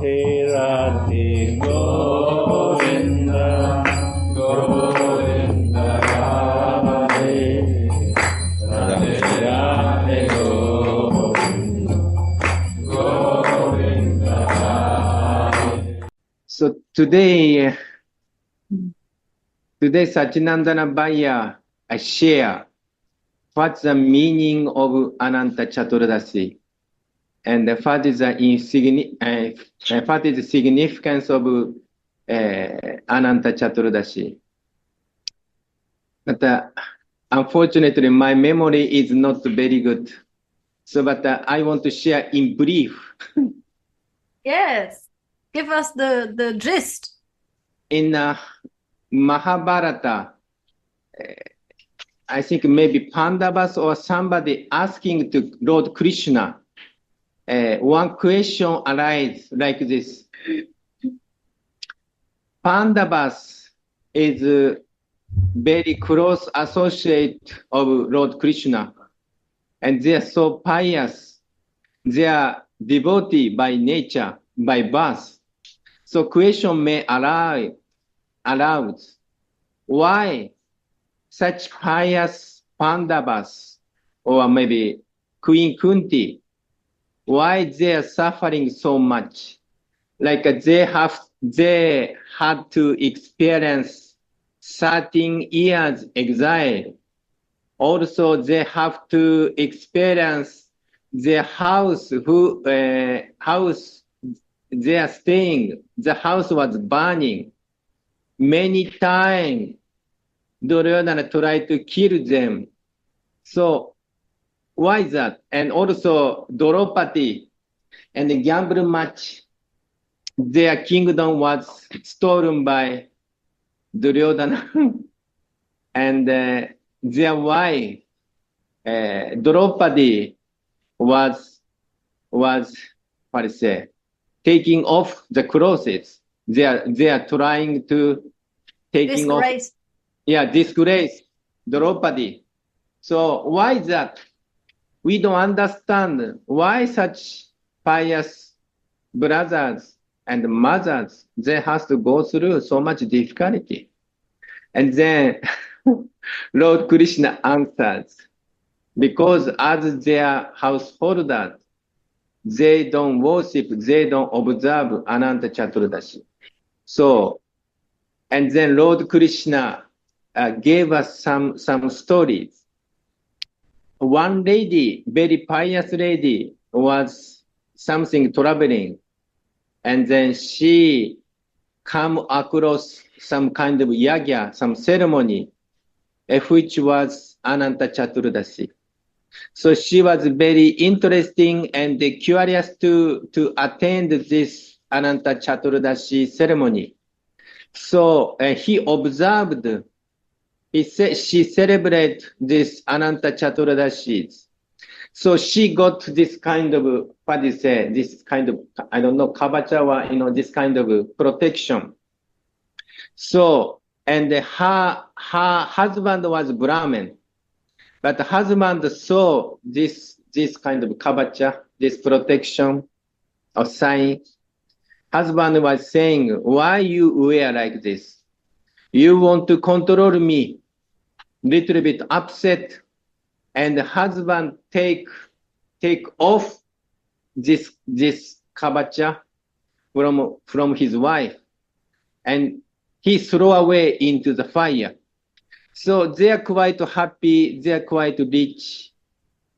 Radhe Govinda, Govinda Radhe, Radhe Radhe Govinda, Govinda Radhe. So today Satchinandana Bhaiya, I share what's the meaning of Ananta Chaturdasi and what is the significance of Ananta Chaturdasi. But unfortunately, my memory is not very good. So, but I want to share in brief. Yes, give us the gist. In Mahabharata, I think maybe Pandavas or somebody asking to Lord Krishna, one question arises like this. Pandavas is very close associate of Lord Krishna, and they are so pious. They are devotee by nature, by birth. So question may arouse, why such pious Pandavas, or maybe Queen Kunti, why they are suffering so much? Like they had to experience 13 years exile. Also, they have to experience the house house they are staying. The house was burning. Many times, Duryodhana tried to kill them. So, why is that? And also, Draupadi and the gamble match, their kingdom was stolen by Duryodhana. And their wife, Draupadi, was what to say, taking off the clothes. They are trying to taking off. Disgrace Draupadi. So why is that? We don't understand why such pious brothers and mothers, they have to go through so much difficulty. And then Lord Krishna answers, because as their householders, they don't worship, they don't observe Ananta Chaturdasi. So, and then Lord Krishna gave us some stories. One lady, very pious lady, was something traveling, and then she come across some kind of yagya, some ceremony, which was Ananta Chaturdasi. So she was very interesting and curious to attend this Ananta Chaturdasi ceremony. So he observed, she celebrated this Ananta Chaturdasi. So she got this kind of, what do you say, this kind of, I don't know, kabacha, this kind of protection. So, and her husband was Brahmin, but the husband saw this kind of kabacha, this protection or sign. Husband was saying, why you wear like this? You want to control me? Little bit upset. And the husband take off this kabacha from his wife, and he throw away into the fire. So they are quite happy, they are quite rich,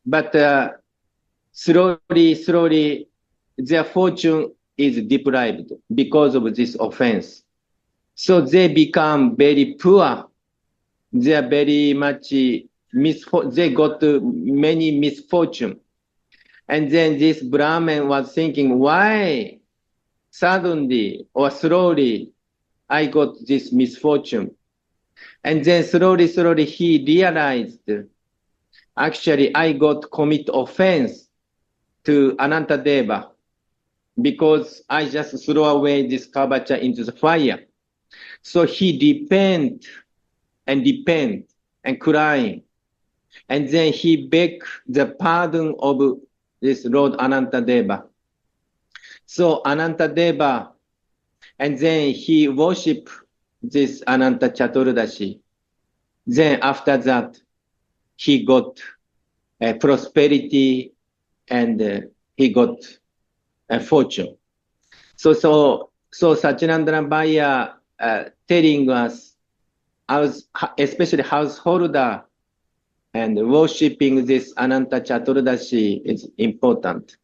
but slowly their fortune is deprived because of this offense. So they become very poor. They are very much they got many misfortune. And then this Brahmin was thinking, why suddenly or slowly I got this misfortune? And then slowly he realized, actually I got commit offense to Ananta Deva because I just throw away this kabacha into the fire. So he repent and crying. And then he begged the pardon of this Lord Ananta Deva. So Ananta Deva, and then he worshiped this Ananta Chaturdasi. Then after that, he got prosperity and he got a fortune. So Satchidananda Bhaya telling us, especially householder, and worshipping this Ananta Chaturdasi is important.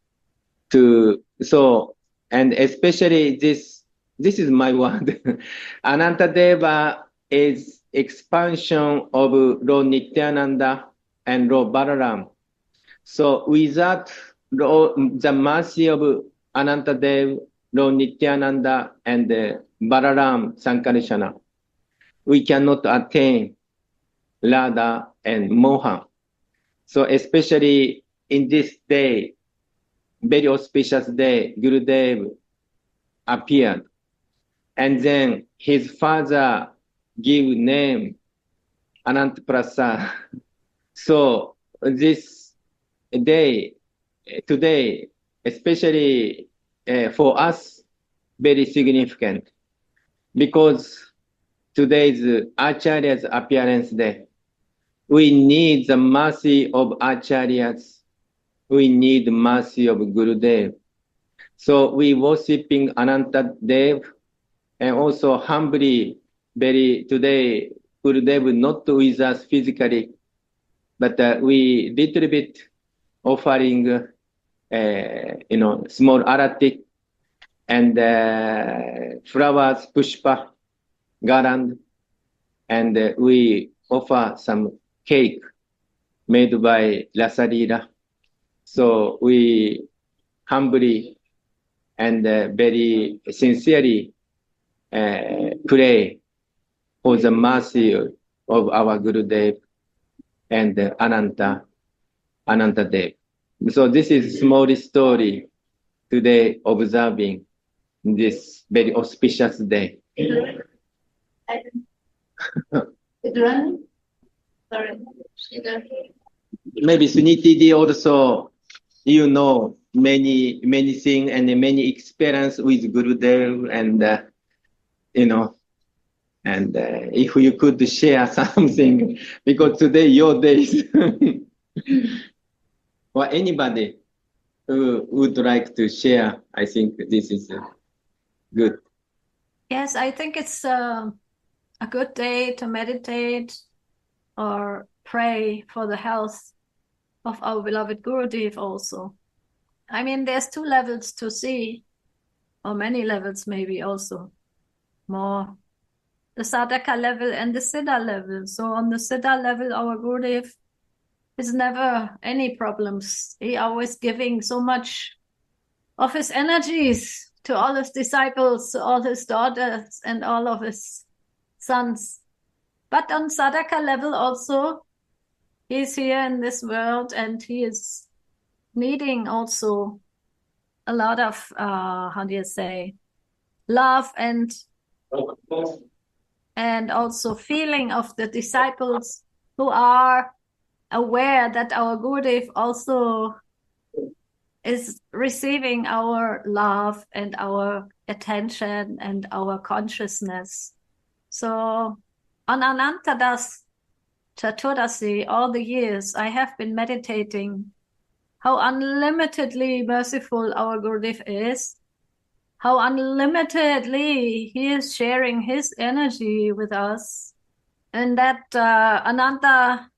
And especially this is my word. Ananta Deva is expansion of Lord Nityananda and Lord Balaram. So without the mercy of Ananta Dev, Lord Nityananda, and Balaram Sankarsana, we cannot attain Radha and Mohan. So especially in this day, very auspicious day, Gurudev appeared. And then his father gave name Anant Prasad. So this day, today, especially for us, very significant, because today is Acharya's appearance day. We need the mercy of Acharyas. We need mercy of Gurudev. So we worshiping Ananta Dev, and also humbly, very today, Gurudev not with us physically, but we little bit offering, small arati and flowers, pushpa, garland, and we offer some cake made by Lasarira. So we humbly and very sincerely pray for the mercy of our Gurudev and Ananta Dev. So this is small story today observing this very auspicious day. Maybe Suniti also, many things and many experience with Gurudev, and and if you could share something, because today your days, or anybody who would like to share, I think this is good. Yes, I think it's a good day to meditate or pray for the health of our beloved Gurudev also. I mean, there's two levels to see, or many levels maybe also, more the sadhaka level and the siddha level. So on the siddha level, our Gurudev is never any problems. He always giving so much of his energies to all his disciples, to all his daughters and all of his sons. But on sadhaka level also, he's here in this world and he is needing also a lot of, love and also feeling of the disciples who are aware that our Gurudev also is receiving our love and our attention and our consciousness. So on Ananta's Chaturdasi, all the years I have been meditating how unlimitedly merciful our Gurudev is, how unlimitedly he is sharing his energy with us, and that Ananta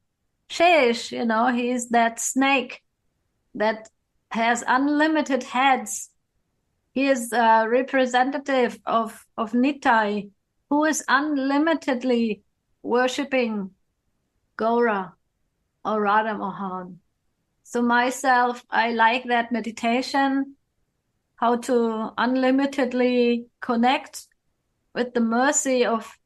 Shesh, he is that snake that has unlimited heads. He is a representative of Nitai, who is unlimitedly worshipping Gaura or Radha Mohan. So myself, I like that meditation, how to unlimitedly connect with the mercy of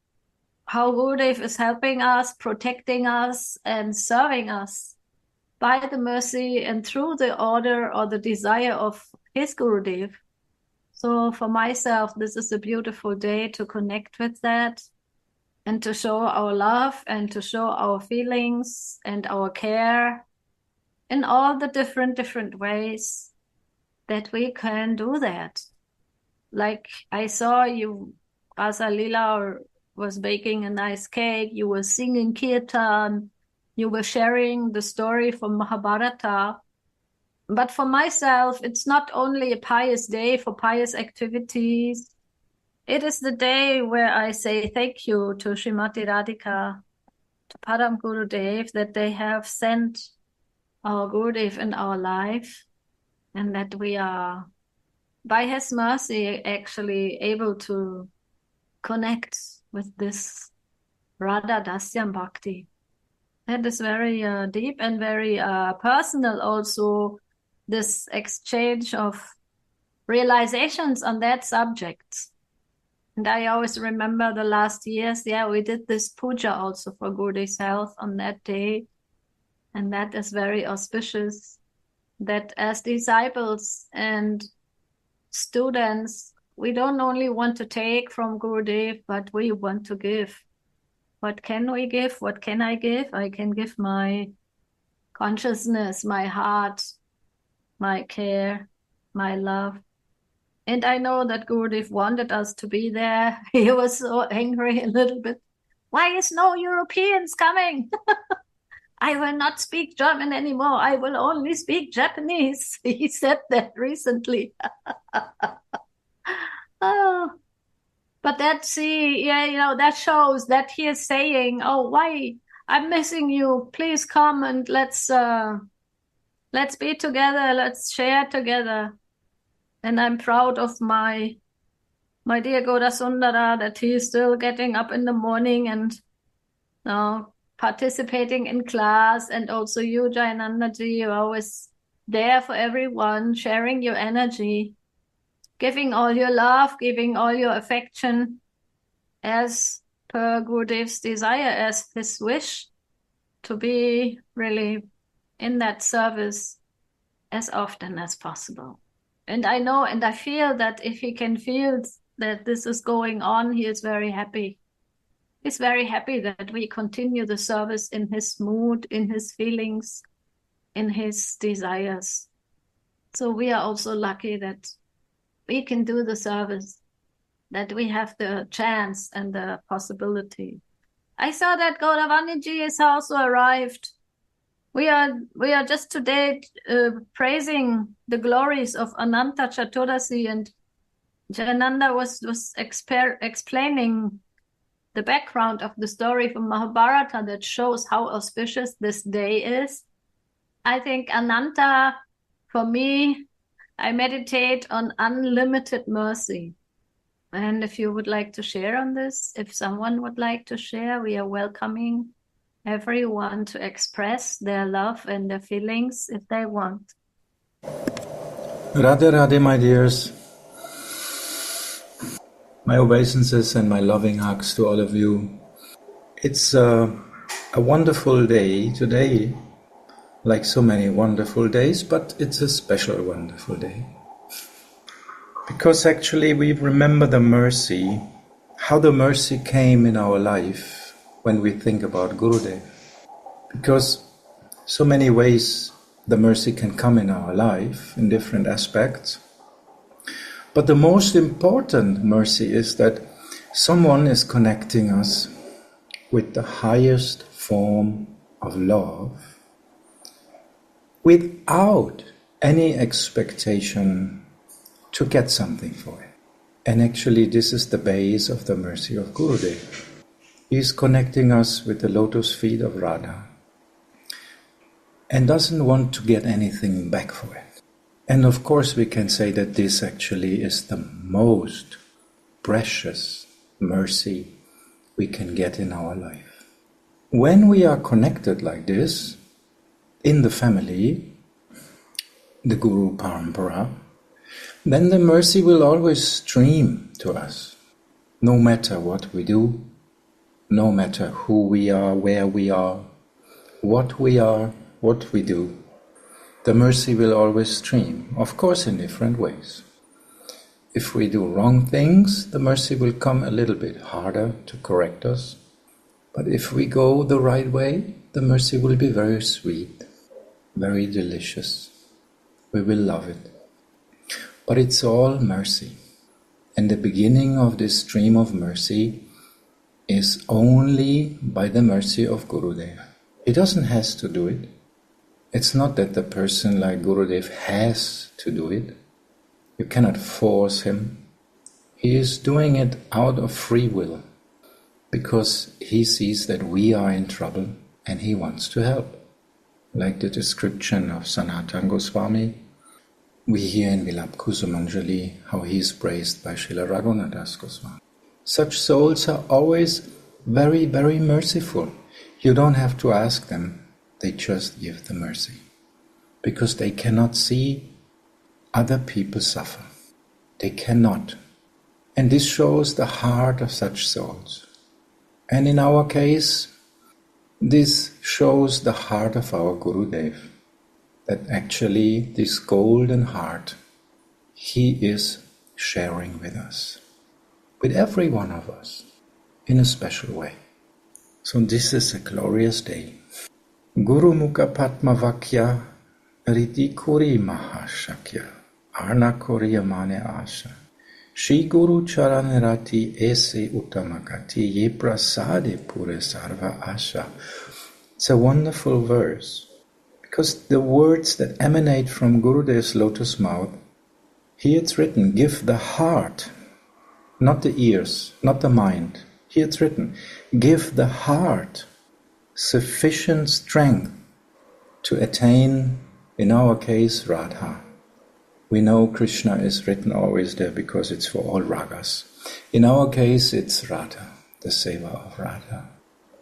how Gurudev is helping us, protecting us, and serving us by the mercy and through the order or the desire of his Gurudev. So for myself, this is a beautiful day to connect with that and to show our love and to show our feelings and our care in all the different ways that we can do that. like I saw you, Rasa Lila was baking a nice cake, you were singing kirtan, you were sharing the story from Mahabharata. But for myself, it's not only a pious day for pious activities. It is the day where I say thank you to Srimati Radhika, to Param Gurudev, that they have sent our Gurudev in our life, and that we are, by his mercy, actually able to connect with this Radha Dasyam Bhakti. That is very deep and very personal also, this exchange of realizations on that subject. And I always remember the last years, we did this puja also for Gurudev's health on that day. And that is very auspicious, that as disciples and students, we don't only want to take from Gurudev, but we want to give. What can we give? What can I give? I can give my consciousness, my heart, my care, my love. And I know that Gurudev wanted us to be there. He was so angry a little bit. Why is no Europeans coming? I will not speak German anymore. I will only speak Japanese. He said that recently. Oh, but that that shows that he is saying, oh, why I'm missing you. Please come and let's be together. Let's share together. And I'm proud of my dear Goda Sundara, that he is still getting up in the morning and participating in class. And also you, Jayananda ji, you're always there for everyone, sharing your energy, giving all your love, giving all your affection as per Gurudev's desire, as his wish, to be really in that service as often as possible. And I know and I feel that if he can feel that this is going on, he is very happy. He's very happy that we continue the service in his mood, in his feelings, in his desires. So we are also lucky that we can do the service, that we have the chance and the possibility. I saw that Gauravani-ji has also arrived. We are just today praising the glories of Ananta Chaturdasi, and Jayananda was explaining the background of the story from Mahabharata that shows how auspicious this day is. I think Ananta, for me, I meditate on unlimited mercy. And if you would like to share on this, if someone would like to share, we are welcoming everyone to express their love and their feelings if they want. Radhe Radhe, my dears. My obeisances and my loving hugs to all of you. It's a wonderful day today, like so many wonderful days, but it's a special wonderful day. Because actually we remember the mercy, how the mercy came in our life when we think about Gurudev. Because so many ways the mercy can come in our life in different aspects. But the most important mercy is that someone is connecting us with the highest form of love without any expectation to get something for it. And actually this is the base of the mercy of Gurudev. He is connecting us with the lotus feet of Radha and doesn't want to get anything back for it. And of course we can say that this actually is the most precious mercy we can get in our life. When we are connected like this, in the family, the Guru Parampara, then the mercy will always stream to us, no matter what we do, no matter who we are, where we are, what we do. The mercy will always stream, of course in different ways. If we do wrong things, the mercy will come a little bit harder to correct us. But if we go the right way, the mercy will be very sweet, very delicious. We will love it. But it's all mercy. And the beginning of this stream of mercy is only by the mercy of Gurudev. He doesn't have to do it. It's not that the person like Gurudev has to do it. You cannot force him. He is doing it out of free will because he sees that we are in trouble and he wants to help. Like the description of Sanatana Goswami, we hear in Vilapkusumanjali how he is praised by Srila Raghunadas Goswami. Such souls are always very, very merciful. You don't have to ask them, they just give the mercy. Because they cannot see other people suffer. They cannot. And this shows the heart of such souls. And in our case, this shows the heart of our Gurudev. That actually this golden heart, he is sharing with us. With every one of us. In a special way. So this is a glorious day. Guru Mukha Padma Vakya Riti Kuri Mahashakya Arna Koriya Mane Asha Shri Guru Charanarati Ese Uttamakati Ye Prasade Pure Sarva Asha. It's a wonderful verse. Because the words that emanate from Gurudev's lotus mouth, here it's written, give the heart, not the ears, not the mind. Here it's written, give the heart sufficient strength to attain, in our case, Radha. We know Krishna is written always there because it's for all ragas. In our case, it's Radha, the seva of Radha.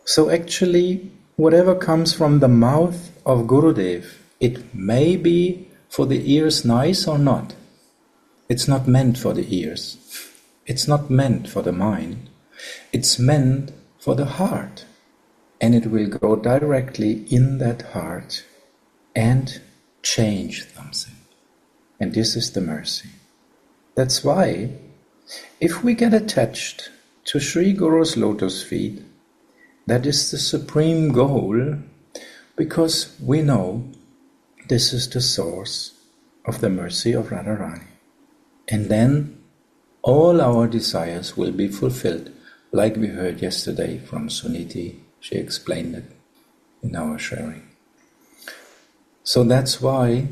So actually, whatever comes from the mouth of Gurudev, it may be for the ears nice or not. It's not meant for the ears. It's not meant for the mind. It's meant for the heart. And it will go directly in that heart and change something. And this is the mercy. That's why, if we get attached to Sri Guru's lotus feet, that is the supreme goal, because we know this is the source of the mercy of Radharani. And then all our desires will be fulfilled, like we heard yesterday from Suniti. She explained it in our sharing. So that's why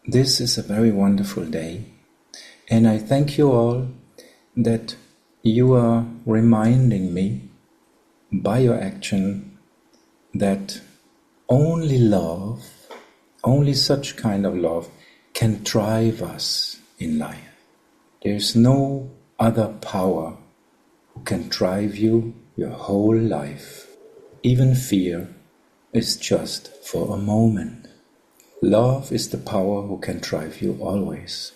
this is a very wonderful day. And I thank you all that you are reminding me by your action that only love, only such kind of love can drive us in life. There is no other power who can drive you your whole life. Even fear is just for a moment. Love is the power who can drive you always.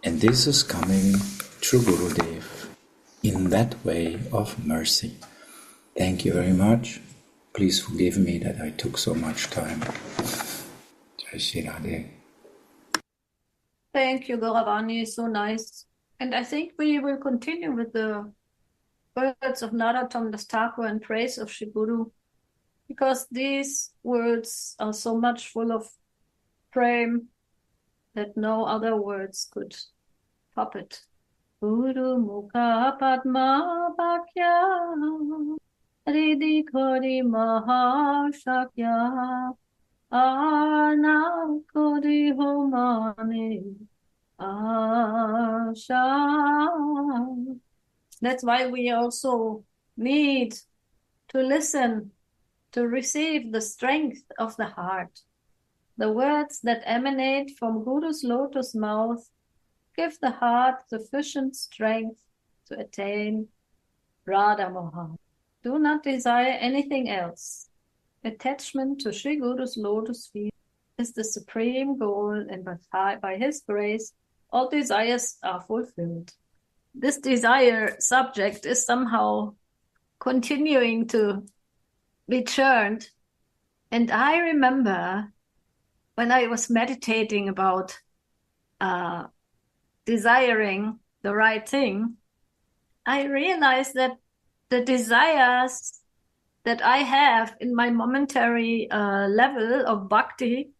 And this is coming through Gurudev in that way of mercy. Thank you very much. Please forgive me that I took so much time. Jai Shri Radhe. Thank you, Gauravani. So nice. And I think we will continue with the words of Narottam Das Thakur and praise of Shri Guru, because these words are so much full of prem that no other words could top it. Guru Mukha Padma Vakya Ridi Kori Mahashakya Arna Kori Homane Asha. That's why we also need to listen, to receive the strength of the heart. The words that emanate from Guru's lotus mouth give the heart sufficient strength to attain Radha Mohan. Do not desire anything else. Attachment to Sri Guru's lotus feet is the supreme goal, and by his grace, all desires are fulfilled. This desire subject is somehow continuing to be churned. And I remember when I was meditating about desiring the right thing, I realized that the desires that I have in my momentary level of bhakti,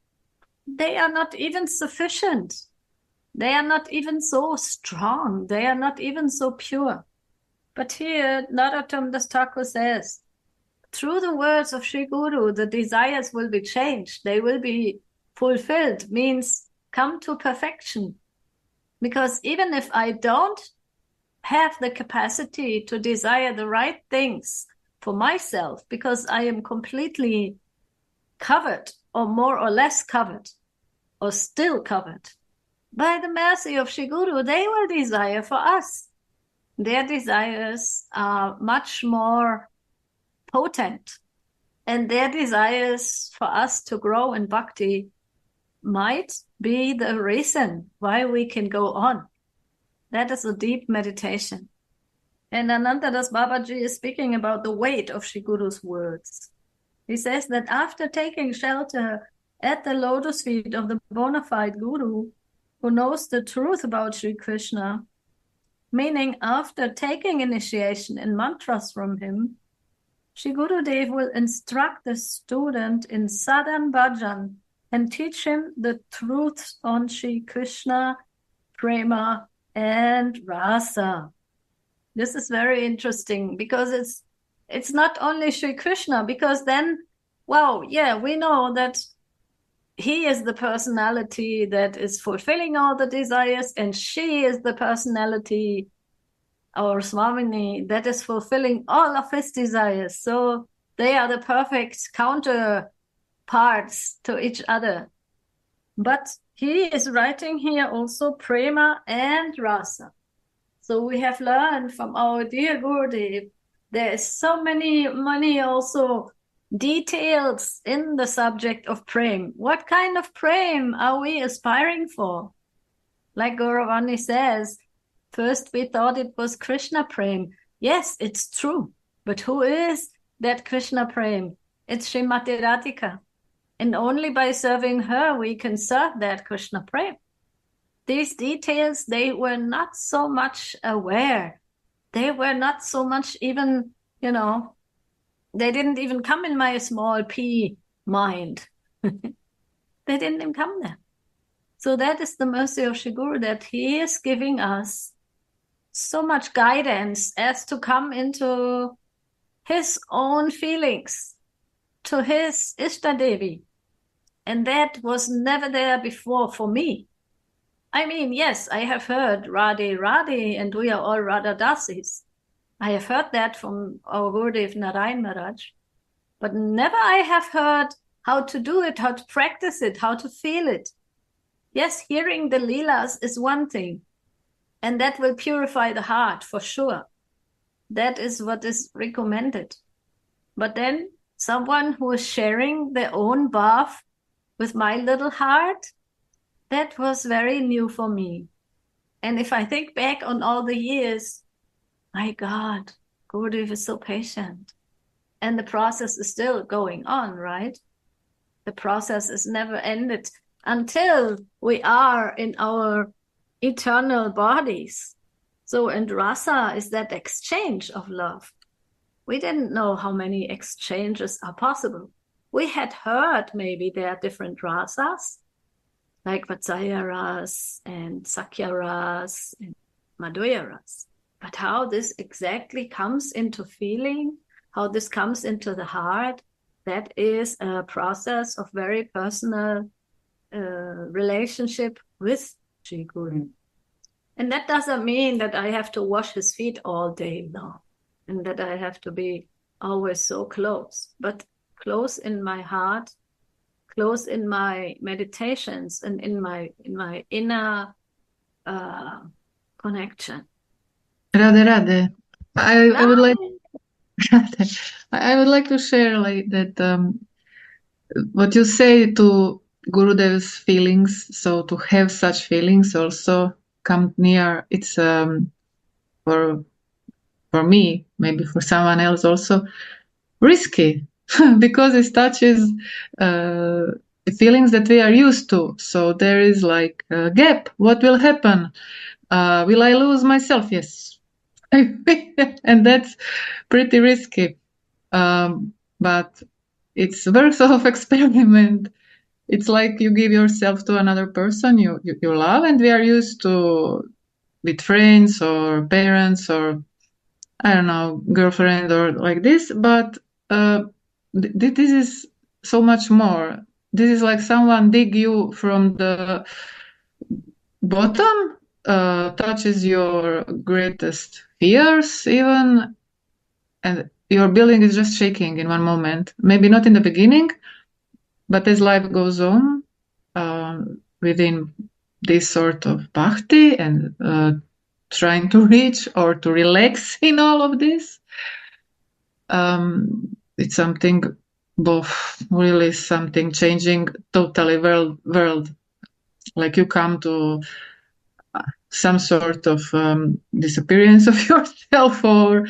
they are not even sufficient. They are not even so strong. They are not even so pure. But here, Narottam Das Thakur says, through the words of Sri Guru, the desires will be changed. They will be fulfilled, means come to perfection. Because even if I don't have the capacity to desire the right things for myself, because I am completely covered, or more or less covered, or still covered, by the mercy of Sri Guru, they will desire for us. Their desires are much more potent, and their desires for us to grow in bhakti might be the reason why we can go on. That is a deep meditation. And Ananta Das Babaji is speaking about the weight of Sri Guru's words. He says that after taking shelter at the lotus feet of the bona fide Guru, who knows the truth about Sri Krishna, meaning after taking initiation in mantras from him, Sri Gurudev will instruct the student in sadhan bhajan and teach him the truth on Sri Krishna, prema, and rasa. This is very interesting because it's not only Sri Krishna, because then, wow, yeah, we know that he is the personality that is fulfilling all the desires, and she is the personality, our Swamini, that is fulfilling all of his desires. So they are the perfect counterparts to each other. But he is writing here also prema and rasa. So we have learned from our dear Gurudev, there is so many also details in the subject of prem. What kind of prem are we aspiring for? Like Gauravani says, first we thought it was Krishna prem. Yes, it's true. But who is that Krishna prem? It's Srimati Radhika. And only by serving her we can serve that Krishna prem. These details, they were not so much aware. They were not so much even, they didn't even come in my small p mind. They didn't even come there. So that is the mercy of Sri Guru, that he is giving us so much guidance as to come into his own feelings, to his Ishtadevi. And that was never there before for me. I mean, yes, I have heard Radhe, Radhe, and we are all Radhadasis. I have heard that from our Gurudev Narayan Maharaj. But never I have heard how to do it, how to practice it, how to feel it. Yes, hearing the Leelas is one thing. And that will purify the heart for sure. That is what is recommended. But then someone who is sharing their own bath with my little heart, that was very new for me. And if I think back on all the years, my God, Gurudev is so patient. And the process is still going on, right? The process is never ended until we are in our eternal bodies. So, and rasa is that exchange of love. We didn't know how many exchanges are possible. We had heard maybe there are different rasas, like Vatsaya ras and Sakya ras and Madhurya ras. But how this exactly comes into feeling, how this comes into the heart, that is a process of very personal relationship with Sri Guru. And that doesn't mean that I have to wash his feet all day long and that I have to be always so close, but close in my heart, close in my meditations and in my inner connection. Radhe. I would like I would like to share like that what you say to Gurudev's feelings, so to have such feelings also come near, it's for me, maybe for someone else also, risky because it touches feelings that we are used to. So there is like a gap. What will happen? Will I lose myself? Yes. And that's pretty risky. But it's worth of experiment it's like you give yourself to another person you love, and we are used to with friends or parents or I don't know, girlfriend or like this, but this is so much more. This is like someone dig you from the bottom, touches your greatest fears even, and your building is just shaking in one moment. Maybe not in the beginning, but as life goes on, within this sort of bhakti and trying to reach or to relax in all of this, it's something both really something changing totally world. Like you come to some sort of disappearance of yourself or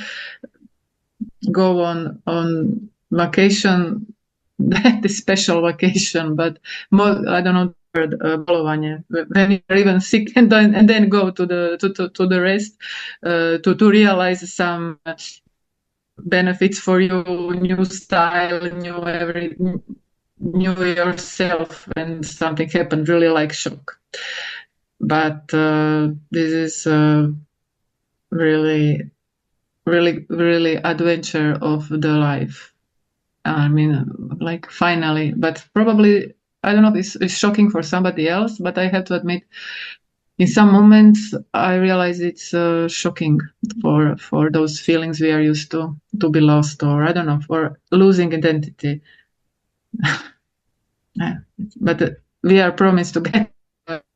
go on vacation, the special vacation, but more, I don't know the word, bolovanie, when you're even sick and then go to the rest to realize some benefits for you, new style, new yourself, and something happened really like shock. But this is really adventure of the life. I mean, like finally, but probably I don't know if it's shocking for somebody else, but I have to admit, in some moments I realize it's shocking for those feelings we are used to be lost, or I don't know, for losing identity. But we are promised to get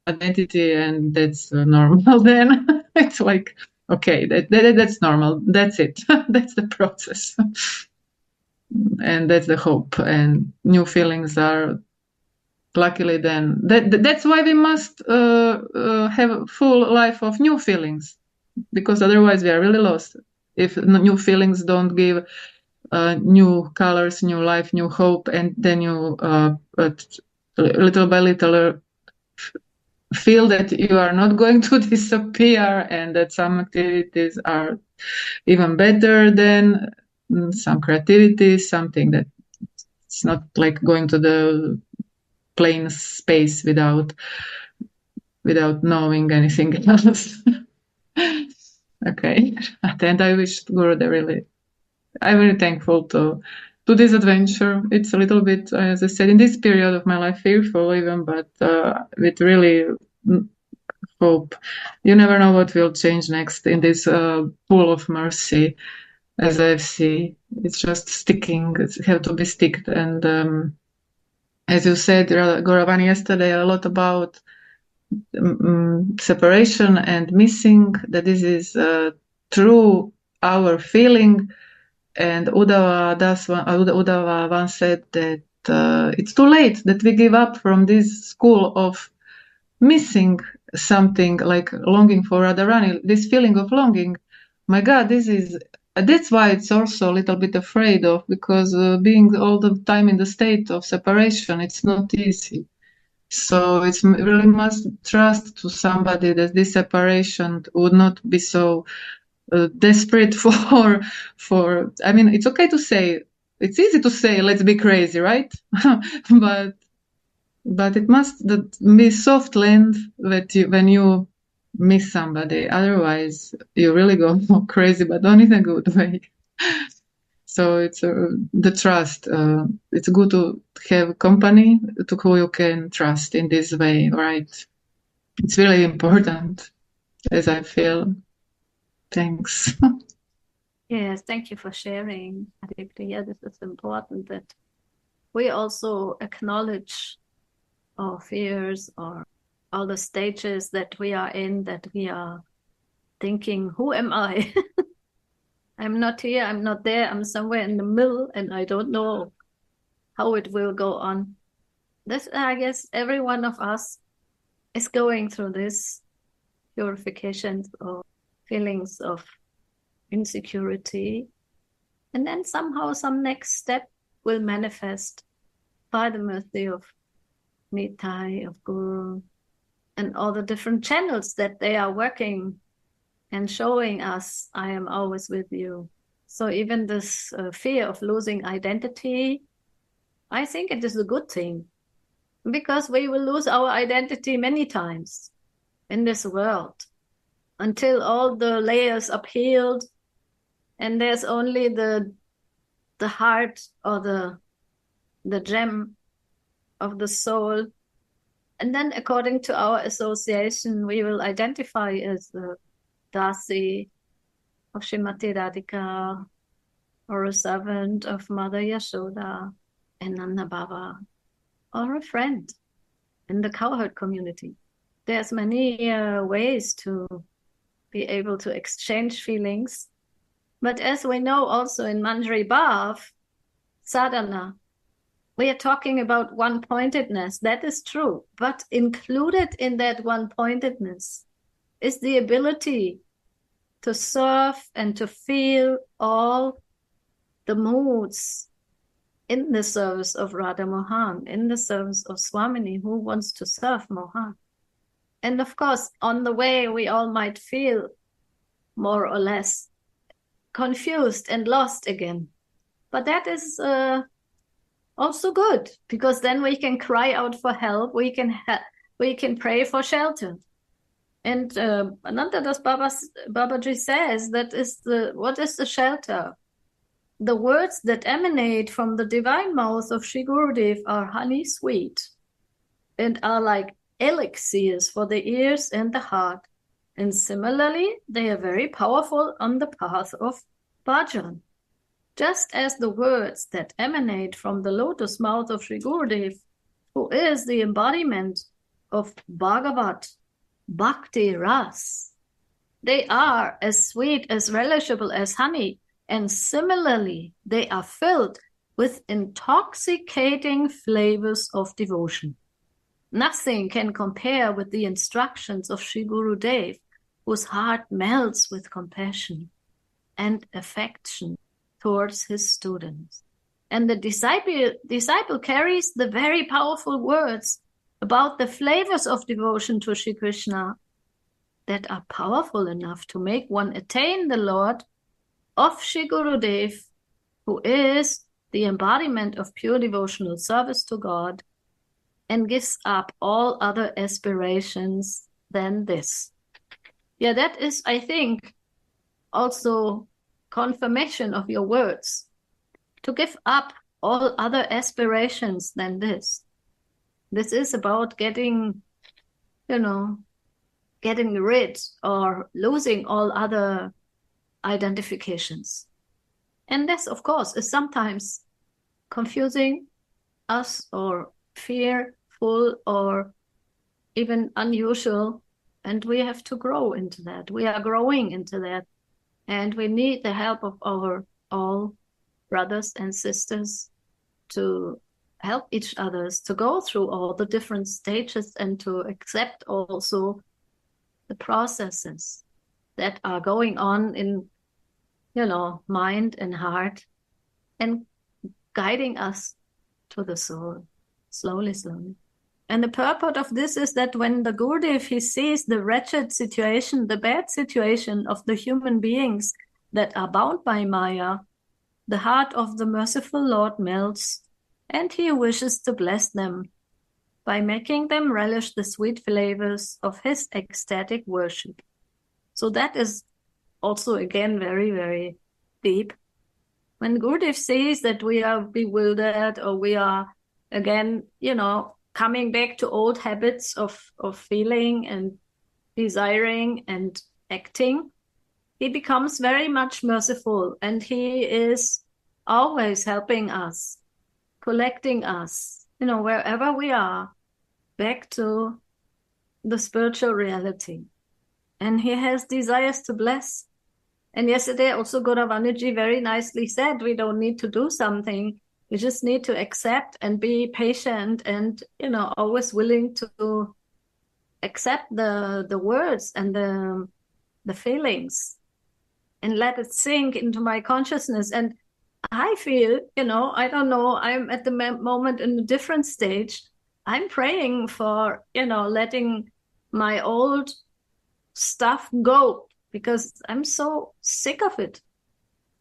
identity, and that's normal. Then it's like, okay, that's normal. That's it. That's the process, and that's the hope. And new feelings are luckily then that's why we must have a full life of new feelings, because otherwise we are really lost if new feelings don't give new colors, new life, new hope, and then you little by little feel that you are not going to disappear, and that some activities are even better than some creativity, something that it's not like going to the plain space without knowing anything else. Okay, and I wish Gurudev I'm really thankful to this adventure. It's a little bit, as I said, in this period of my life, fearful even, but with really hope. You never know what will change next in this pool of mercy. As I see, it's just sticking. It have to be sticked. And as you said, Gauravani, yesterday, a lot about separation and missing, that this is through our feeling. And Uddhava once said that it's too late, that we give up from this school of missing something, like longing for Radharani, this feeling of longing. My God, that's why it's also a little bit afraid of, because being all the time in the state of separation, it's not easy. So it's really must trust to somebody that this separation would not be so desperate for. I mean, it's okay to say, it's easy to say, let's be crazy, right? but it must be soft land that when you miss somebody, otherwise you really go crazy, but not in a good way. So it's the trust. It's good to have company to who you can trust in this way, right? It's really important, as I feel. Thanks. Yes, thank you for sharing, Adipti. Yeah, this is important, that we also acknowledge our fears or all the stages that we are in, that we are thinking, who am I? I'm not here, I'm not there, I'm somewhere in the middle, and I don't know how it will go on. This, I guess, every one of us is going through this purification or feelings of insecurity. And then somehow some next step will manifest by the mercy of Nitai, of Guru, and all the different channels that they are working and showing us, I am always with you. So even this fear of losing identity, I think it is a good thing. Because we will lose our identity many times in this world until all the layers are peeled and there's only the heart or the gem of the soul. And then according to our association, we will identify as the Dasi of Srimati Radhika, or a servant of Mother Yashoda and Nanda Baba, or a friend in the cowherd community. There's many ways to be able to exchange feelings. But as we know also in Manjari Bhav, sadhana, we are talking about one-pointedness. That is true. But included in that one-pointedness is the ability to serve and to feel all the moods in the service of Radha Mohan, in the service of Swamini, who wants to serve Mohan. And of course, on the way, we all might feel more or less confused and lost again. But that is also good, because then we can cry out for help. We can pray for shelter. And Ananta Das Babaji says what is the shelter? The words that emanate from the divine mouth of Sri Gurudev are honey sweet and are like elixirs for the ears and the heart. And similarly, they are very powerful on the path of bhajan. Just as the words that emanate from the lotus mouth of Sri Gurudev, who is the embodiment of Bhagavat Bhakti Ras, they are as sweet, as relishable as honey, and similarly, they are filled with intoxicating flavors of devotion. Nothing can compare with the instructions of Sri Gurudev, whose heart melts with compassion and affection towards his students. And the disciple carries the very powerful words about the flavors of devotion to Sri Krishna that are powerful enough to make one attain the Lord of Sri Gurudev, who is the embodiment of pure devotional service to God and gives up all other aspirations than this. Yeah, that is, I think, also confirmation of your words, to give up all other aspirations than this. This is about getting rid or losing all other identifications. And this, of course, is sometimes confusing us or fearful or even unusual. And we have to grow into that. We are growing into that. And we need the help of our all brothers and sisters to help each other to go through all the different stages and to accept also the processes that are going on in, mind and heart, and guiding us to the soul, slowly, slowly. And the purport of this is that when the Gurudev, he sees the wretched situation, the bad situation of the human beings that are bound by Maya, the heart of the merciful Lord melts, and he wishes to bless them by making them relish the sweet flavors of his ecstatic worship. So that is also, again, very, very deep. When Gurudev sees that we are bewildered or we are, again, coming back to old habits of feeling and desiring and acting, he becomes very much merciful, and he is always helping us, collecting us, wherever we are, back to the spiritual reality. And he has desires to bless. And yesterday also Gauravaniji very nicely said, we don't need to do something. We just need to accept and be patient and, always willing to accept the words and the feelings and let it sink into my consciousness. And I feel, I don't know, I'm at the moment in a different stage. I'm praying for, letting my old stuff go, because I'm so sick of it.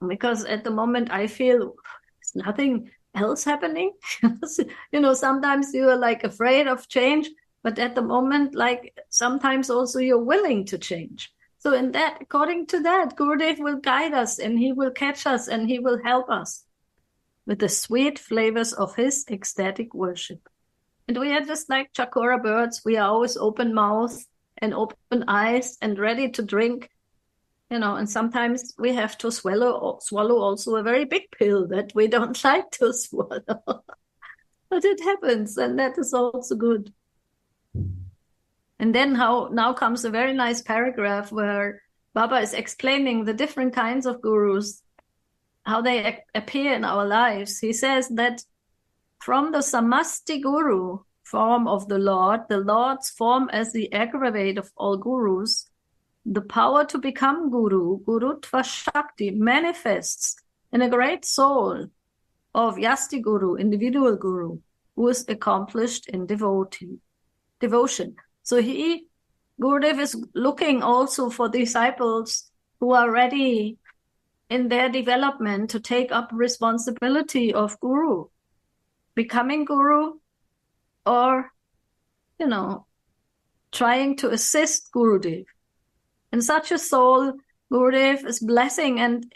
Because at the moment I feel there's nothing else happening. Sometimes you are like afraid of change, but at the moment, like sometimes also you're willing to change. So in that, according to that, Gurudev will guide us and he will catch us and he will help us with the sweet flavors of his ecstatic worship. And we are just like chakora birds. We are always open mouthed and open eyes and ready to drink, and sometimes we have to swallow also a very big pill that we don't like to swallow. But it happens, and that is also good. And then now comes a very nice paragraph where Baba is explaining the different kinds of gurus, how they appear in our lives. He says that from the Samasti Guru form of the Lord's form as the aggravate of all gurus, the power to become Guru, Gurutva Shakti, manifests in a great soul of Yasti Guru, individual Guru, who is accomplished in devotion. So Gurudev is looking also for disciples who are ready in their development to take up responsibility of Guru, becoming Guru, or, trying to assist Gurudev. And such a soul, Gurudev is blessing, and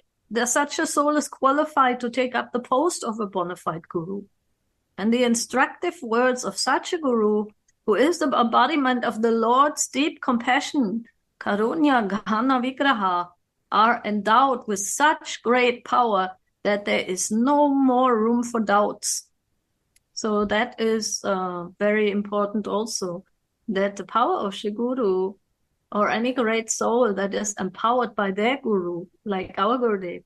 such a soul is qualified to take up the post of a bona fide Guru. And the instructive words of such a Guru, who is the embodiment of the Lord's deep compassion, Karunya Ghana Vigraha, are endowed with such great power that there is no more room for doubts. So that is very important also, that the power of Shri Guru, or any great soul that is empowered by their Guru, like our Gurudev,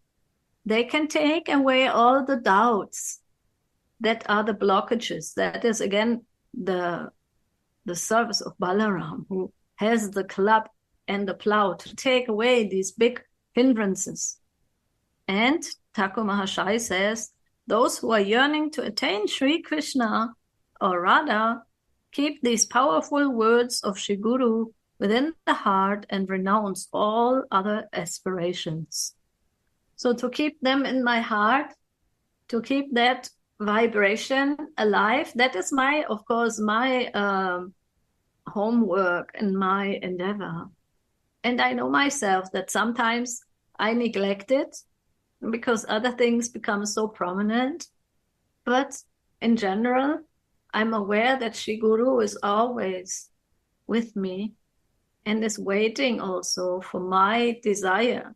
they can take away all the doubts that are the blockages. That is, again, the service of Balaram, who has the club and the plow to take away these big hindrances. And Thakur Mahashai says, those who are yearning to attain Sri Krishna or Radha keep these powerful words of Shri Guru within the heart and renounce all other aspirations. So to keep them in my heart, to keep that vibration alive, that is my homework and my endeavor. And I know myself that sometimes I neglect it because other things become so prominent. But in general, I'm aware that Shri Guru is always with me and is waiting also for my desire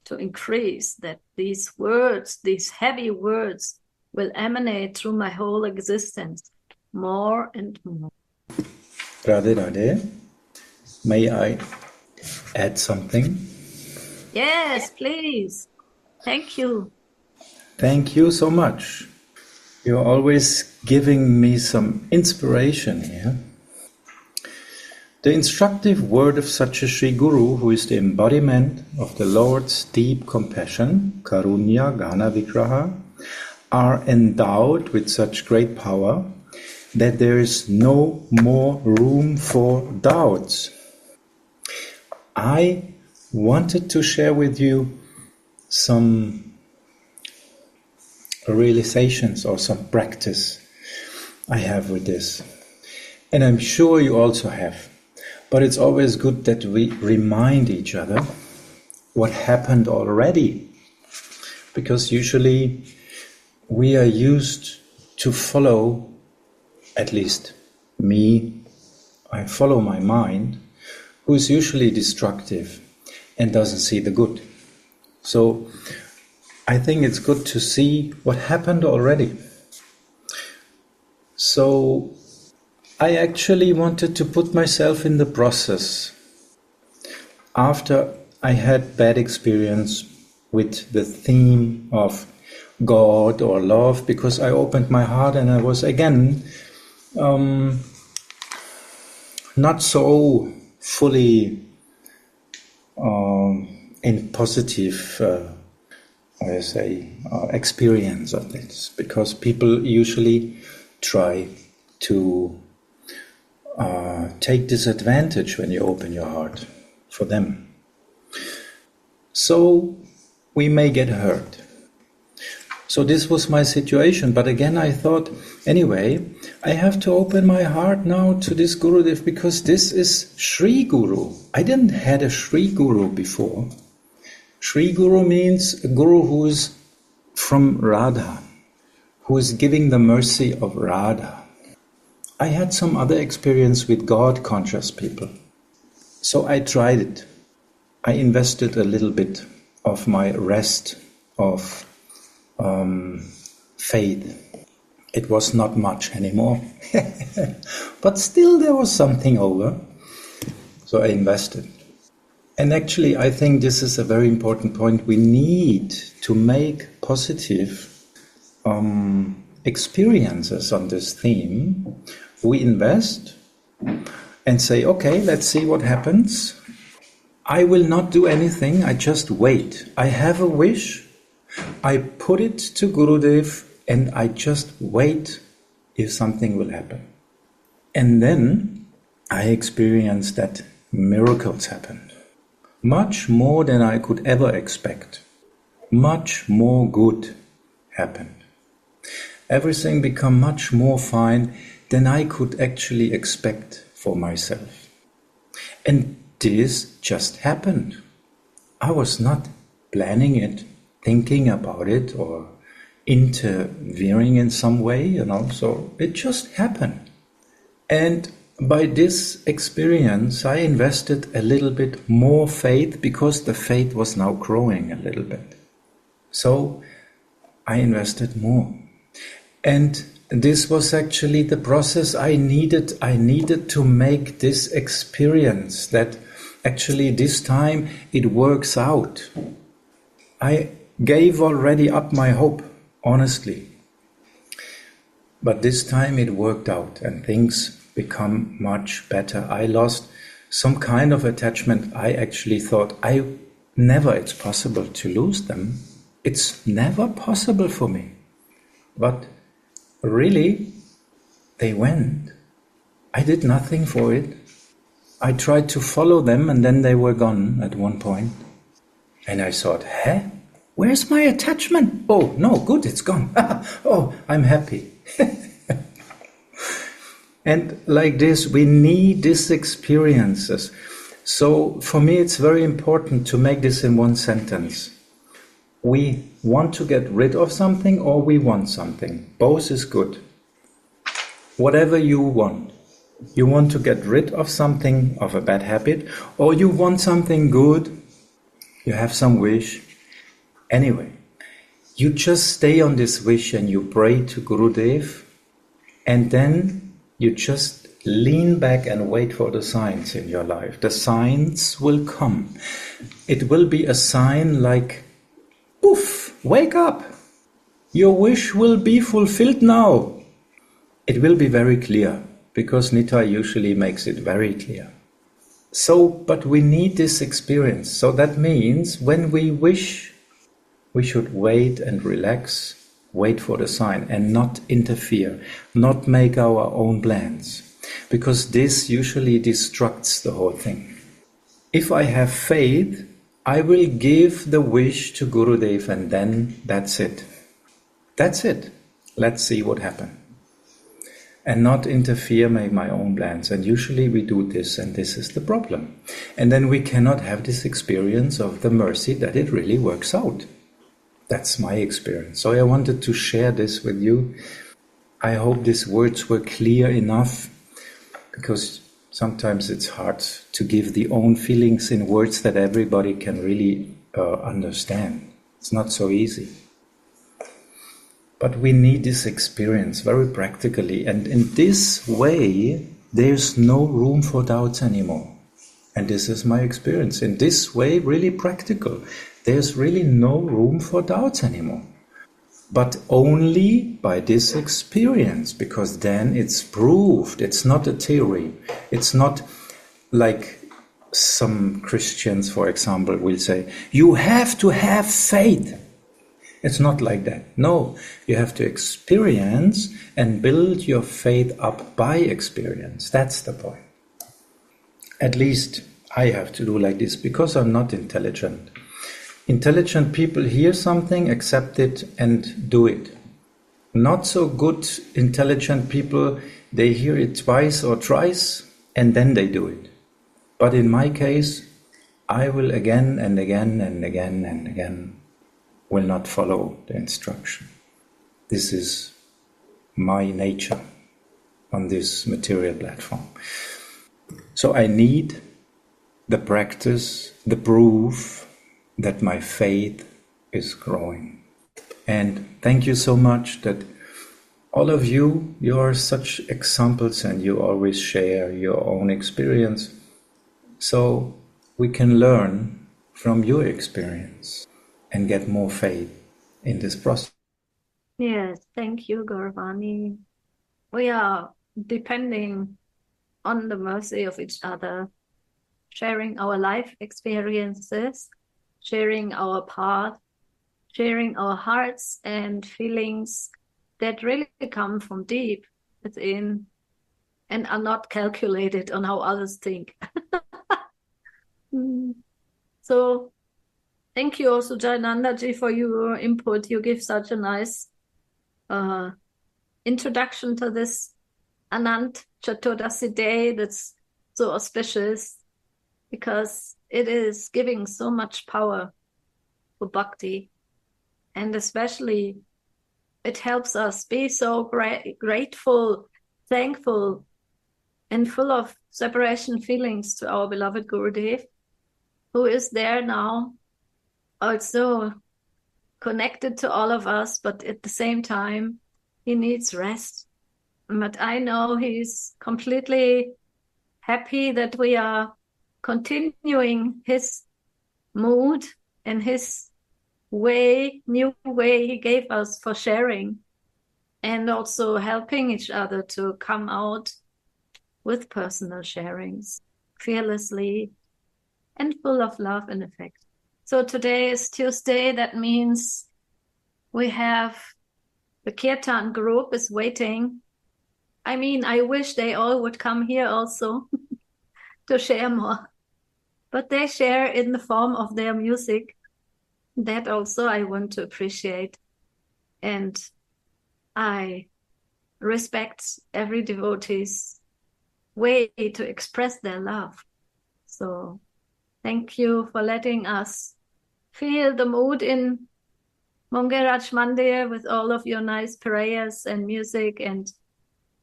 to increase, that these words, these heavy words, will emanate through my whole existence more and more. Radhe Radhe, may I add something? Yes, please. Thank you. Thank you so much. You're always giving me some inspiration here. The instructive word of such a Sri Guru, who is the embodiment of the Lord's deep compassion, Karunya Ghana Vigraha, are endowed with such great power that there is no more room for doubts. I wanted to share with you some realizations or some practice I have with this. And I'm sure you also have. But it's always good that we remind each other what happened already. Because usually we are used to follow, at least me, I follow my mind, who is usually destructive and doesn't see the good. So I think it's good to see what happened already. So I actually wanted to put myself in the process after I had bad experience with the theme of God or love, because I opened my heart and I was again not so fully in positive experience of this, because people usually try to take disadvantage when you open your heart for them. So we may get hurt. So this was my situation. But again, I thought, anyway, I have to open my heart now to this Gurudev because this is Sri Guru. I didn't had a Sri Guru before. Sri Guru means a Guru who is from Radha, who is giving the mercy of Radha. I had some other experience with God-conscious people. So I tried it. I invested a little bit of my rest of faith. It was not much anymore. But still there was something over. So I invested. And actually I think this is a very important point. We need to make positive experiences on this theme. We invest and say, okay, let's see what happens. I will not do anything, I just wait. I have a wish, I put it to Gurudev and I just wait if something will happen. And then I experienced that miracles happened. Much more than I could ever expect. Much more good happened. Everything became much more fine than I could actually expect for myself. And this just happened. I was not planning it, thinking about it, or interfering in some way, so it just happened. And by this experience, I invested a little bit more faith because the faith was now growing a little bit. So I invested more. And this was actually the process I needed. I needed to make this experience that actually this time it works out. I gave already up my hope, honestly. But this time it worked out and things become much better. I lost some kind of attachment. I actually thought it's possible to lose them. It's never possible for me. But really, they went. I did nothing for it. I tried to follow them and then they were gone at one point. And I thought, where's my attachment? Oh, no, good, it's gone. Oh, I'm happy. And like this, we need these experiences. So for me, it's very important to make this in one sentence. We want to get rid of something or we want something. Both is good. Whatever you want. You want to get rid of something, of a bad habit, or you want something good. You have some wish. Anyway, you just stay on this wish and you pray to Gurudev, and then you just lean back and wait for the signs in your life. The signs will come. It will be a sign like, poof, wake up. Your wish will be fulfilled now. It will be very clear, because Nita usually makes it very clear. So, but we need this experience. So that means when we wish, we should wait and relax, wait for the sign and not interfere, not make our own plans, because this usually destructs the whole thing. If I have faith, I will give the wish to Gurudev and then that's it. That's it. Let's see what happens. And not interfere, make my own plans. And usually we do this, and this is the problem. And then we cannot have this experience of the mercy that it really works out. That's my experience. So I wanted to share this with you. I hope these words were clear enough, because sometimes it's hard to give the own feelings in words that everybody can really understand. It's not so easy. But we need this experience very practically, and in this way there's no room for doubts anymore. And this is my experience. In this way, really practical, there's really no room for doubts anymore. But only by this experience, because then it's proved. It's not a theory. It's not like some Christians, for example, will say, you have to have faith. It's not like that. No, you have to experience and build your faith up by experience. That's the point. At least I have to do like this because I'm not intelligent. Intelligent people hear something, accept it, and do it. Not so good intelligent people, they hear it twice or thrice, and then they do it. But in my case, I will again and again and again and again will not follow the instruction. This is my nature on this material platform. So I need the practice, the proof that my faith is growing. And thank you so much that all of you are such examples and you always share your own experience. So we can learn from your experience and get more faith in this process. Yes, thank you, Gauravani. We are depending on the mercy of each other, sharing our life experiences, sharing our path, sharing our hearts and feelings that really come from deep within and are not calculated on how others think. So thank you also, Jayananda ji, for your input. You give such a nice introduction to this Ananta Chaturdasi day that's so auspicious, because it is giving so much power for bhakti, and especially it helps us be so grateful, thankful, and full of separation feelings to our beloved Gurudev, who is there now, also connected to all of us, but at the same time, he needs rest. But I know he's completely happy that we are continuing his mood and his way, new way he gave us for sharing, and also helping each other to come out with personal sharings fearlessly and full of love and affection. So today is Tuesday. That means we have the Kirtan group is waiting. I mean, I wish they all would come here also to share more, but they share in the form of their music. That also I want to appreciate, and I respect every devotee's way to express their love. So thank you for letting us feel the mood in Mangaraj Mandir with all of your nice prayers and music and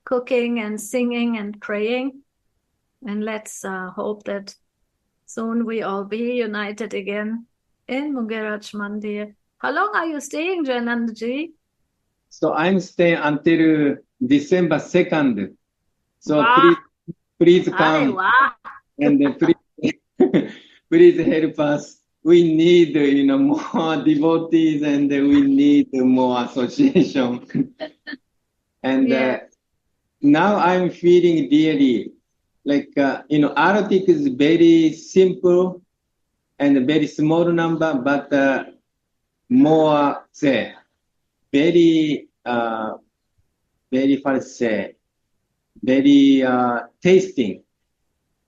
cooking and singing and praying. And let's hope that soon we all be united again in Mangaraj Mandir. How long are you staying, Jayananda ji? So I'm staying until December 2nd. So Wow. please come. Wow. And please help us. We need, more devotees, and we need more association. And Yeah. now I'm feeling really like, Aratic is very simple and a very small number, but more, say, very, very tasting.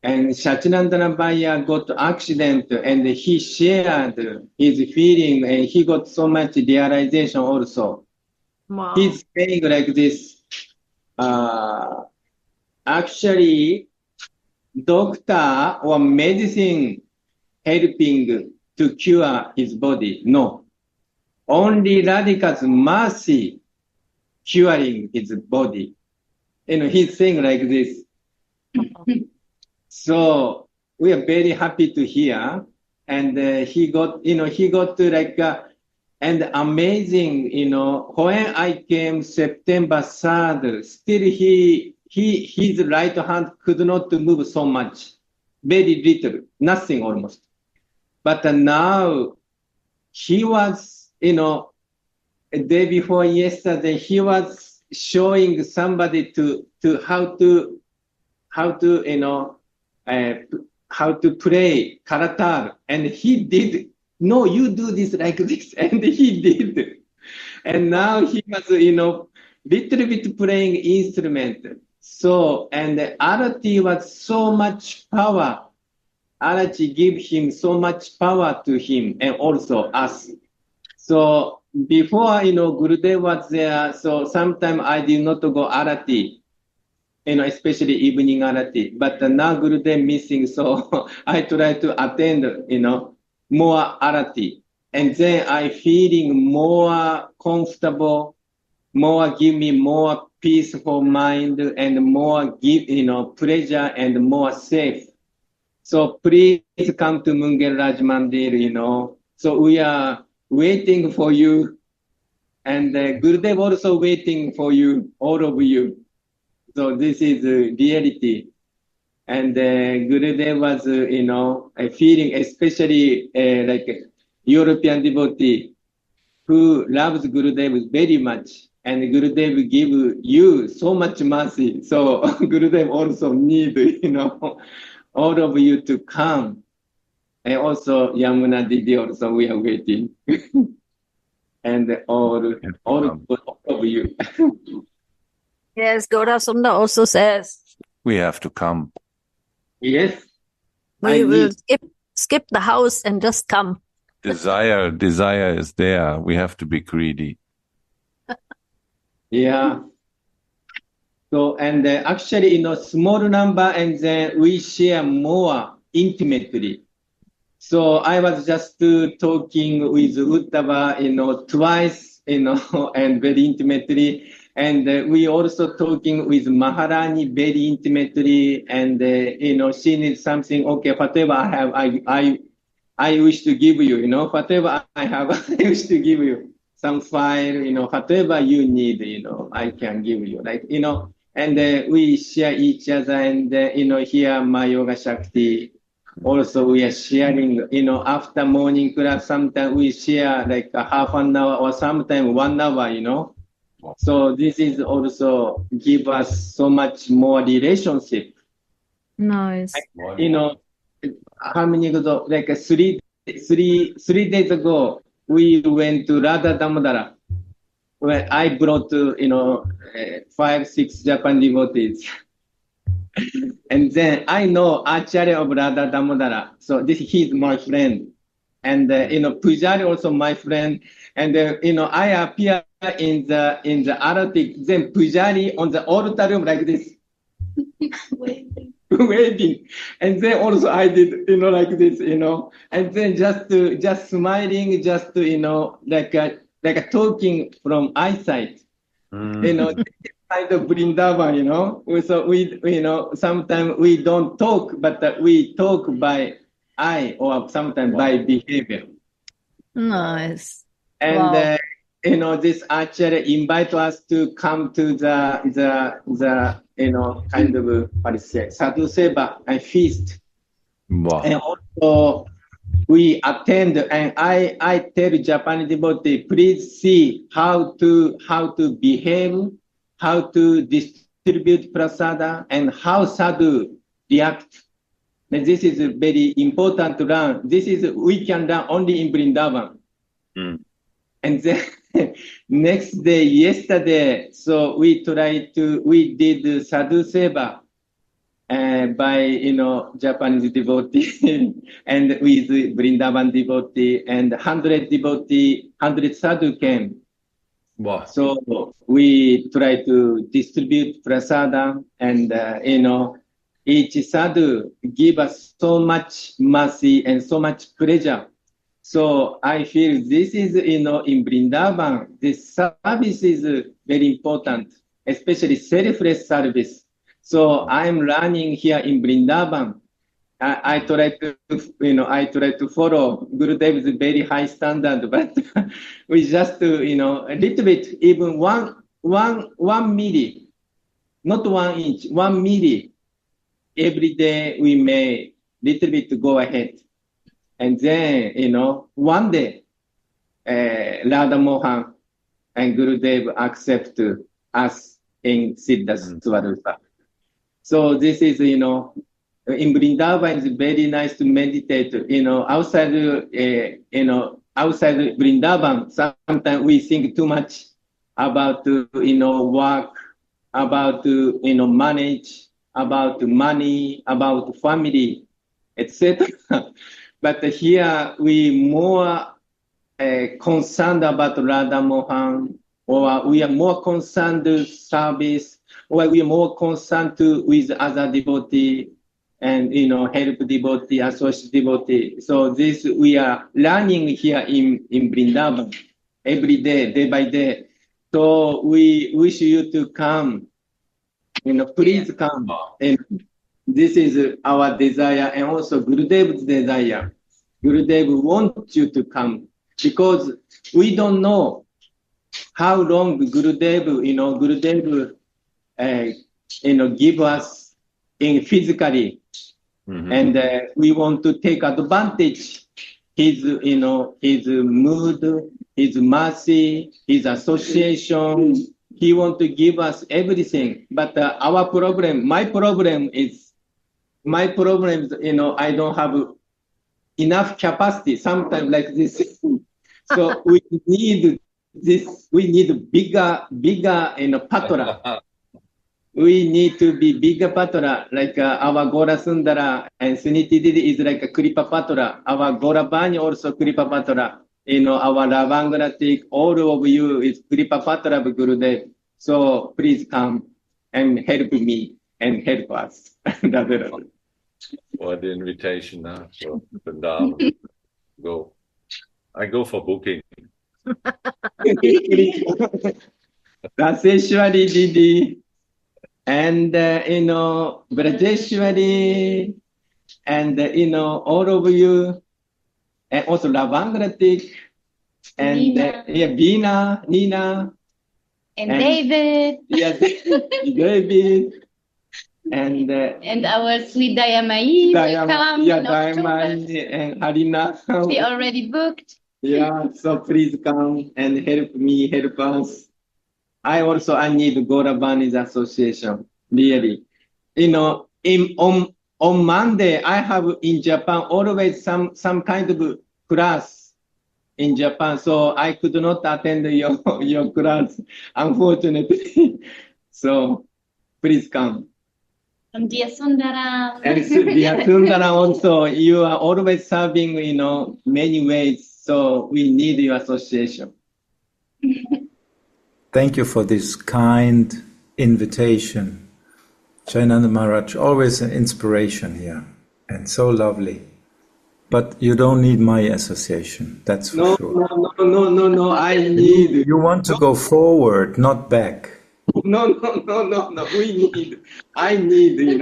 And Sachinandana Bhaiya got accident and he shared his feeling and he got so much realization also. Wow. He's saying like this, actually, doctor or medicine helping to cure his body. No. Only Radhika's mercy curing his body. He's saying like this. So we are very happy to hear. And he got like, and amazing, when I came September 3rd, still his right hand could not move so much. Very little, nothing almost. But now he was, a day before yesterday, he was showing somebody to how to play karatar, and he did. No, you do this like this, and he did. And now he was, little bit playing instrument. So, and the arati was so much power. Arati give him so much power to him and also us. So before, Gurudev was there, so sometimes I did not go Arati, especially evening Arati. But now Gurudev missing, so I try to attend, more Arati. And then I feeling more comfortable, more give me more peaceful mind and more give, pleasure and more safe. So please come to Mungel Raj Mandir, So we are waiting for you. And Gurudev also waiting for you, all of you. So this is reality. And Gurudev was, a feeling, especially like a European devotee who loves Gurudev very much. And Gurudev give you so much mercy. So Gurudev also need, all of you to come. And also Yamuna Didi also we are waiting. And all of you. Yes, Gora Sunda also says. We have to come. Yes. We will skip the house and just come. Desire is there. We have to be greedy. Yeah. So, and actually, small number, and then we share more intimately. So I was just talking with Uttava, twice, and very intimately. And we also talking with Maharani very intimately. And, she needs something, okay, whatever I have, I wish to give you, whatever I have, I wish to give you. Some file, whatever you need, I can give you. Like, and we share each other and, here my Yoga Shakti. Also, we are sharing, after morning class, sometimes we share like a half an hour or sometimes 1 hour, So this is also give us so much more relationship. Nice. How many ago? Like 3 days ago, we went to Radha Damodara, where I brought, 5, 6 Japanese devotees. And then I know Acharya of Radha Damodara. So he's my friend. And, Pujari also my friend. And, I appear in the Aratic, then Pujari on the altar room like this. Waiting. And then also I did, like this, and then just smiling, just, like a talking from eyesight, kind of Vrindavan, So we, sometimes we don't talk, but we talk by eye or sometimes by behavior. Nice. And, this Acharya invite us to come to the kind of, Sadhu Seva and feast. Wow. And also we attend, and I tell Japanese devotee, please see how to behave, how to distribute prasada, and how sadhu react. And this is very important to learn. We can learn only in Vrindavan. And then next day, yesterday, so we did sadhu seva by, Japanese devotee and with Vrindavan devotee and 100 devotee, 100 sadhu came. Wow. So we try to distribute prasada and, each sadhu give us so much mercy and so much pleasure. So I feel this is, in Vrindavan, this service is very important, especially selfless service. So I'm learning here in Vrindavan. I try to follow Gurudev's very high standard, but we just, a little bit, even one milli, not 1 inch, 1 milli. Every day we may little bit go ahead. And then, one day, Radha Mohan and Gurudev accept us in Siddha Swarupa. So this is, in Vrindavan, it's very nice to meditate, outside, outside Vrindavan, sometimes we think too much about, work, about, manage, about money, about family. etc. But here we more concerned about Radha Mohan, or we are more concerned with service, or we are more concerned with other devotee, and help devotee, associate devotee. So this we are learning here in Vrindavan every day, day by day. So we wish you to come. Please come. And this is our desire, and also Gurudev's desire. Gurudev wants you to come, because we don't know how long Gurudev, give us in physically, and we want to take advantage his mood, his mercy, his association. He wants to give us everything, but my problem is, I don't have enough capacity, sometimes like this. So we need this, we need bigger, patra. We need to be bigger patra, like our Gora Sundara and Suniti Didi is like a Kripa patra. Our Gora Bani also Kripa patra. Our Ravangaratik, all of you is Kripa patra of Gurudev. So please come and help me and help us. For the invitation now, so Vrindavan, go. I go for booking. Raseshwari Didi, and Brajeshwari, and all of you, and also Ravangratik, and Veena, Nina, and David. Yes, David. And our sweet Dayamai will come. Yeah, Dayamai and Harina. We already booked. Yeah, so please come and help me, help us. I need Gauravani's association, really. On Monday, I have in Japan always some kind of class in Japan, so I could not attend your class, unfortunately. So please come. And Dia Sundara. And Dia Sundara also, you are always serving, many ways. So we need your association. Thank you for this kind invitation. Jayananda Maharaj, always an inspiration here, and so lovely. But you don't need my association, that's for sure. No, I need... You want to go forward, not back. No, I need,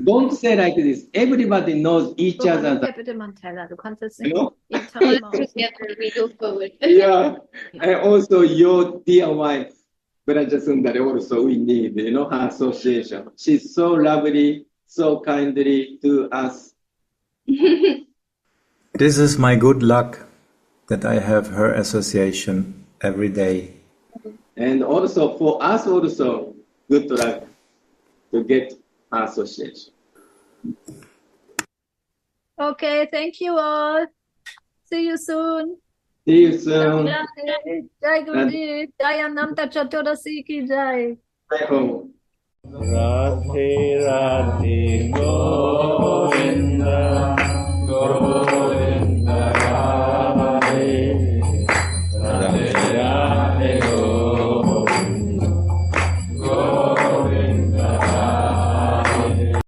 Don't say like this. Everybody knows each other. Together we go forward. Yeah, and also your dear wife, Maharaja Sundari, also we need, her association. She's so lovely, so kindly to us. This is my good luck that I have her association every day. And also for us also, good luck to get association. Okay, thank you all. See you soon. See you soon. Jai Guruji, Jayananda Chaturdasi ki jai. Radhe Radhe Govinda Govinda